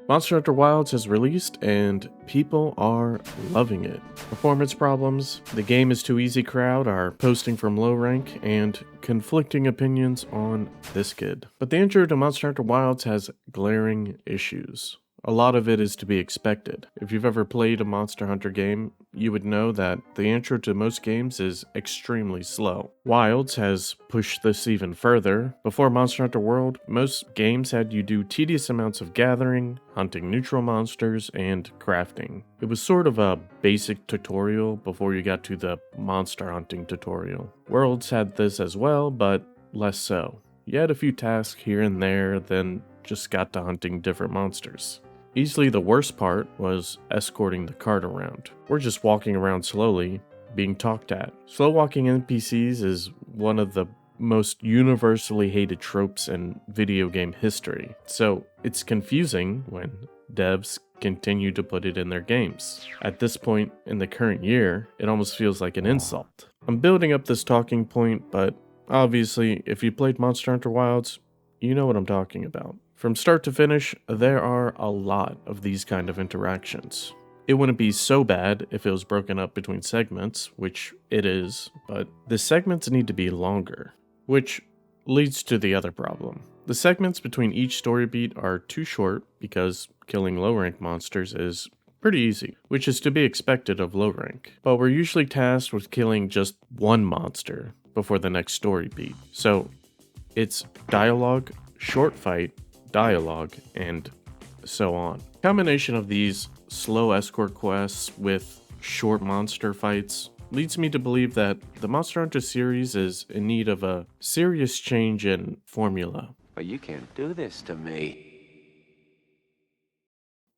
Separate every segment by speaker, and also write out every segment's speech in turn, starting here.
Speaker 1: Monster Hunter Wilds has released and people are loving it. Performance problems, the game is too easy crowd are posting from low rank, and conflicting opinions on this kid. But the intro to Monster Hunter Wilds has glaring issues. A lot of it is to be expected. If you've ever played a Monster Hunter game, you would know that the intro to most games is extremely slow. Wilds has pushed this even further. Before Monster Hunter World, most games had you do tedious amounts of gathering, hunting neutral monsters, and crafting. It was sort of a basic tutorial before you got to the monster hunting tutorial. Worlds had this as well, but less so. You had a few tasks here and there, then just got to hunting different monsters. Easily the worst part was escorting the cart around. We're just walking around slowly, being talked at. Slow walking NPCs is one of the most universally hated tropes in video game history, so it's confusing when devs continue to put it in their games. At this point in the current year, it almost feels like an insult. I'm building up this talking point, but obviously, if you played Monster Hunter Wilds, you know what I'm talking about. From start to finish, there are a lot of these kind of interactions. It wouldn't be so bad if it was broken up between segments, which it is, but the segments need to be longer, which leads to the other problem. The segments between each story beat are too short because killing low rank monsters is pretty easy, which is to be expected of low rank. But we're usually tasked with killing just one monster before the next story beat. So it's dialogue, short fight, dialogue, and so on. Combination of these slow escort quests with short monster fights leads me to believe that the Monster Hunter series is in need of a serious change in formula.
Speaker 2: But you can't do this to me.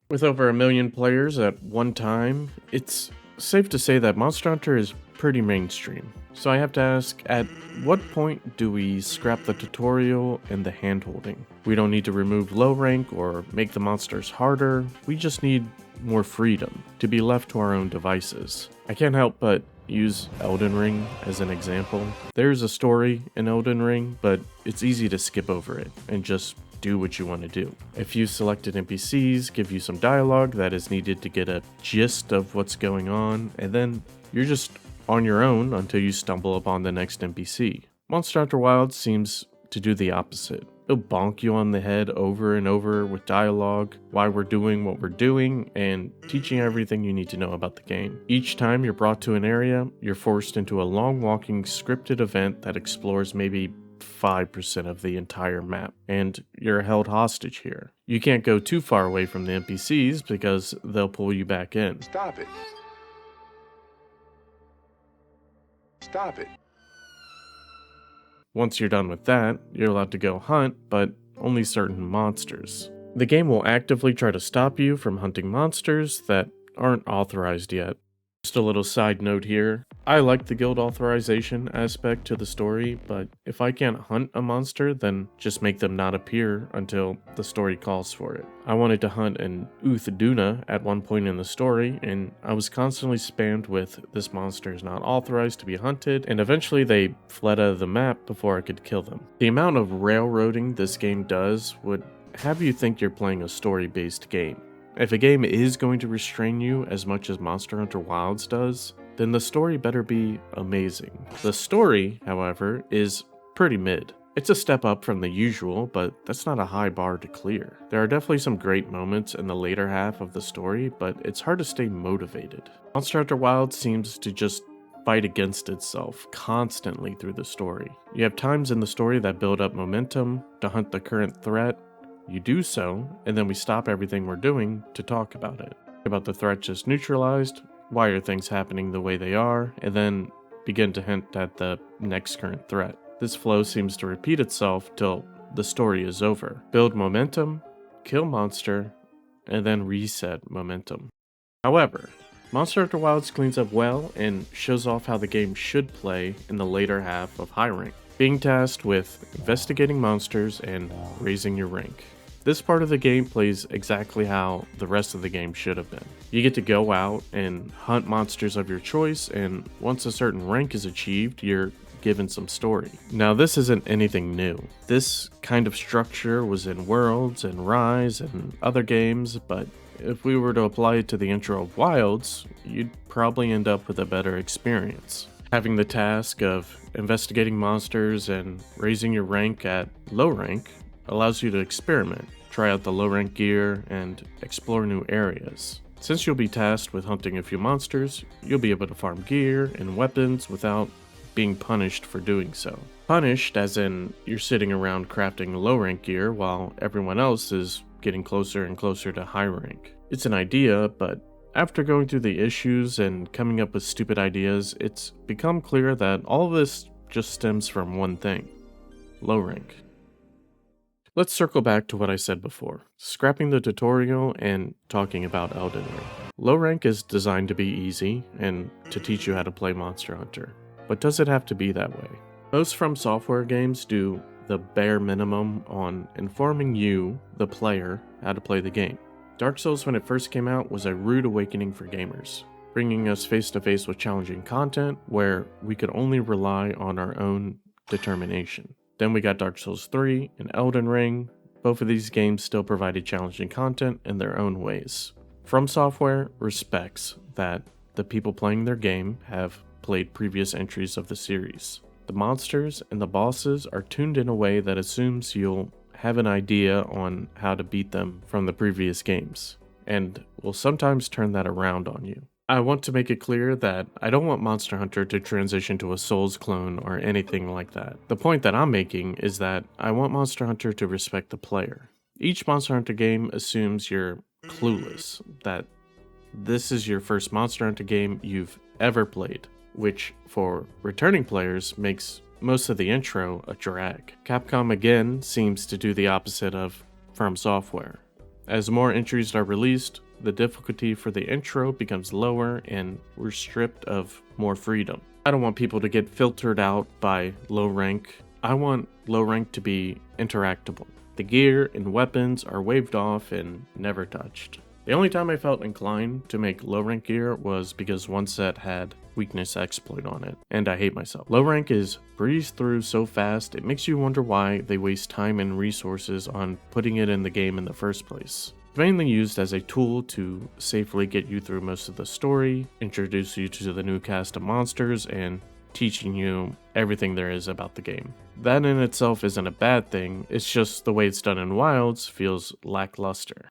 Speaker 1: With over 1 million players at one time, it's safe to say that Monster Hunter is pretty mainstream. So I have to ask, at what point do we scrap the tutorial and the handholding? We don't need to remove low rank or make the monsters harder, we just need more freedom to be left to our own devices. I can't help but use Elden Ring as an example. There's a story in Elden Ring, but it's easy to skip over it and just do what you want to do. A few selected NPCs give you some dialogue that is needed to get a gist of what's going on, and then you're just on your own until you stumble upon the next NPC. Monster Hunter Wilds seems to do the opposite. It'll bonk you on the head over and over with dialogue, why we're doing what we're doing, and teaching everything you need to know about the game. Each time you're brought to an area, you're forced into a long walking scripted event that explores maybe 5% of the entire map, and you're held hostage here. You can't go too far away from the NPCs because they'll pull you back in.
Speaker 3: Stop it. Stop it.
Speaker 1: Once you're done with that, you're allowed to go hunt, but only certain monsters. The game will actively try to stop you from hunting monsters that aren't authorized yet. Just a little side note here, I like the guild authorization aspect to the story, but if I can't hunt a monster, then just make them not appear until the story calls for it. I wanted to hunt an Uthaduna at one point in the story, and I was constantly spammed with this monster is not authorized to be hunted, and eventually they fled out of the map before I could kill them. The amount of railroading this game does would have you think you're playing a story-based game. If a game is going to restrain you as much as Monster Hunter Wilds does, then the story better be amazing. The story, however, is pretty mid. It's a step up from the usual, but that's not a high bar to clear. There are definitely some great moments in the later half of the story, but it's hard to stay motivated. Monster Hunter Wilds seems to just fight against itself constantly through the story. You have times in the story that build up momentum to hunt the current threat. You do so, and then we stop everything we're doing to talk about it. About the threat just neutralized, why are things happening the way they are, and then begin to hint at the next current threat. This flow seems to repeat itself till the story is over. Build momentum, kill monster, and then reset momentum. However, Monster Hunter Wilds cleans up well and shows off how the game should play in the later half of high rank, being tasked with investigating monsters and raising your rank. This part of the game plays exactly how the rest of the game should have been. You get to go out and hunt monsters of your choice, and once a certain rank is achieved, you're given some story. Now, this isn't anything new. This kind of structure was in Worlds and Rise and other games, but if we were to apply it to the intro of Wilds, you'd probably end up with a better experience. Having the task of investigating monsters and raising your rank at low rank allows you to experiment, try out the low rank gear, and explore new areas. Since you'll be tasked with hunting a few monsters, you'll be able to farm gear and weapons without being punished for doing so. Punished as in you're sitting around crafting low rank gear while everyone else is getting closer and closer to high rank. It's an idea, but after going through the issues and coming up with stupid ideas, it's become clear that all of this just stems from one thing: low rank. Let's circle back to what I said before, scrapping the tutorial and talking about Elden Ring. Low rank is designed to be easy and to teach you how to play Monster Hunter, but does it have to be that way? Most From Software games do the bare minimum on informing you, the player, how to play the game. Dark Souls, when it first came out, was a rude awakening for gamers, bringing us face to face with challenging content where we could only rely on our own determination. Then we got Dark Souls 3 and Elden Ring. Both of these games still provided challenging content in their own ways. From Software respects that the people playing their game have played previous entries of the series. The monsters and the bosses are tuned in a way that assumes you'll have an idea on how to beat them from the previous games, and will sometimes turn that around on you. I want to make it clear that I don't want Monster Hunter to transition to a Souls clone or anything like that. The point that I'm making is that I want Monster Hunter to respect the player. Each Monster Hunter game assumes you're clueless, that this is your first Monster Hunter game you've ever played, which for returning players makes most of the intro a drag. Capcom again seems to do the opposite of From Software. As more entries are released, the difficulty for the intro becomes lower and we're stripped of more freedom. I don't want people to get filtered out by low rank. I want low rank to be interactable. The gear and weapons are waved off and never touched. The only time I felt inclined to make low rank gear was because one set had weakness exploit on it, and I hate myself. Low rank is breezed through so fast it makes you wonder why they waste time and resources on putting it in the game in the first place. It's mainly used as a tool to safely get you through most of the story, introduce you to the new cast of monsters, and teaching you everything there is about the game. That in itself isn't a bad thing, it's just the way it's done in Wilds feels lackluster.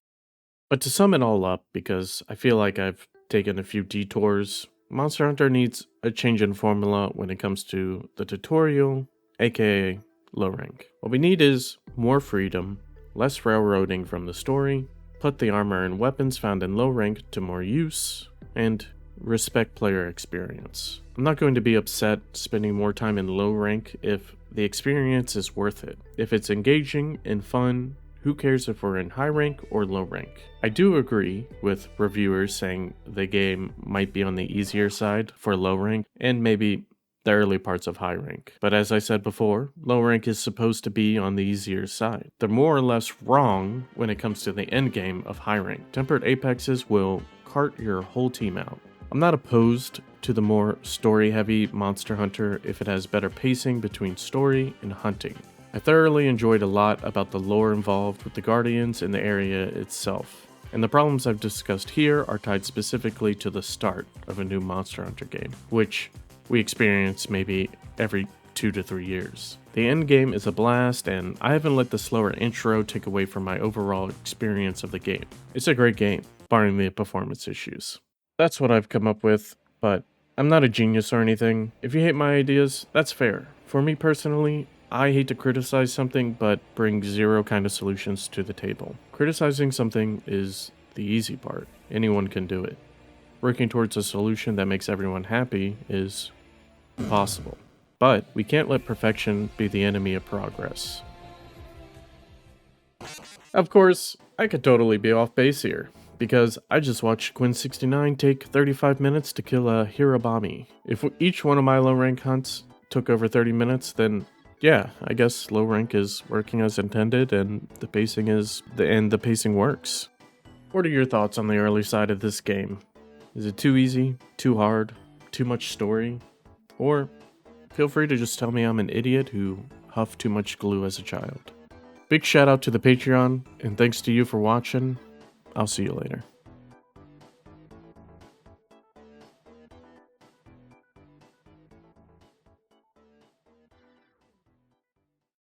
Speaker 1: But to sum it all up, because I feel like I've taken a few detours, Monster Hunter needs a change in formula when it comes to the tutorial, aka low rank. What we need is more freedom, less railroading from the story, put the armor and weapons found in low rank to more use, and respect player experience. I'm not going to be upset spending more time in low rank if the experience is worth it. If it's engaging and fun, who cares if we're in high rank or low rank? I do agree with reviewers saying the game might be on the easier side for low rank and maybe the early parts of high rank. But as I said before, low rank is supposed to be on the easier side. They're more or less wrong when it comes to the end game of high rank. Tempered Apexes will cart your whole team out. I'm not opposed to the more story-heavy Monster Hunter if it has better pacing between story and hunting. I thoroughly enjoyed a lot about the lore involved with the Guardians and the area itself, and the problems I've discussed here are tied specifically to the start of a new Monster Hunter game, which we experience maybe every 2 to 3 years. The end game is a blast, and I haven't let the slower intro take away from my overall experience of the game. It's a great game, barring the performance issues. That's what I've come up with, but I'm not a genius or anything. If you hate my ideas, that's fair. For me personally, I hate to criticize something, but bring zero kind of solutions to the table. Criticizing something is the easy part. Anyone can do it. Working towards a solution that makes everyone happy is impossible. But we can't let perfection be the enemy of progress. Of course, I could totally be off base here, because I just watched Gwen69 take 35 minutes to kill a Hirabami. If each one of my low rank hunts took over 30 minutes, then yeah, I guess low rank is working as intended and the pacing works. What are your thoughts on the early side of this game? Is it too easy, too hard, too much story? Or feel free to just tell me I'm an idiot who huffed too much glue as a child. Big shout out to the Patreon, and thanks to you for watching. I'll see you later.